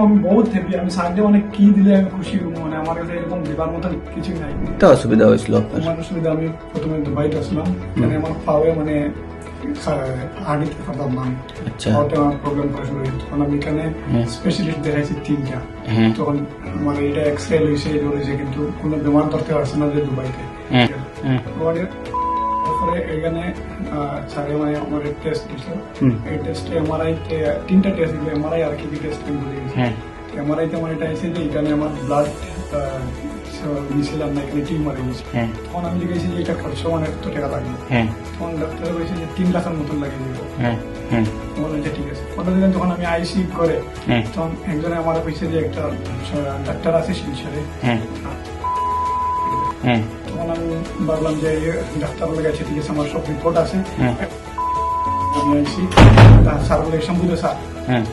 আমি বহুত হ্যাপি। আমি সানডে মানে কি দিলে আমি খুশি হবো, মানে আমার কাছে এরকম দেবার মতো কিছুই নাই। তা অসুবিধা হয়েছিল আপনার? আমার অসুবিধা, আমি প্রথমে দুবাইতে আসলাম, মানে আমার পাওয়ে মানে হাঁটিতে পারতাম না। আচ্ছা। পাওয়াতে আমার প্রবলেম করা শুরু হয়েছে। তখন আমি এখানে স্পেশালিস্ট দেখাইছি 3টা। হ্যাঁ। তখন মানে এটা এক্সরে হয়েছে, এটা হয়েছে, কিন্তু কোনো বেমার ধরতে পারছে না যে দুবাইতে। হ্যাঁ। হ্যাঁ। তারপরে এখানে স্যারে মানে আমার টেস্ট দিছিল। এই টেস্টে এমআরআই 3টা টেস্ট দিল, এমআরআই আর কি টেস্ট ভুলে গেছি। হ্যাঁ। এমআরআই তে আমার এটা এসে যে এখানে আমার ব্লাড মিছিলাম না, এখানে টিউমার হয়েছে। হ্যাঁ। তখন আমি লিখেছি যে এটা খরচ মানে এত টাকা লাগবে। হ্যাঁ। তখন ডাক্তার বলেছে যে 3 লাখের মতন লাগিয়ে দিব। হ্যাঁ। হ্যাঁ। তখন বলছে ঠিক আছে। পরে দিন যখন আমি আইসি করে, হ্যাঁ। তখন একজনে আমার কইছে যে একটা ডাক্তার আছে শিলচরে। হ্যাঁ। হ্যাঁ। তখন আমি ভাবলাম যে ডাক্তার বলে গেছে ঠিক আছে, আমার সব রিপোর্ট আছে। হ্যাঁ। আমি আইসি স্যার বলে সম্বুধ স্যার। হ্যাঁ।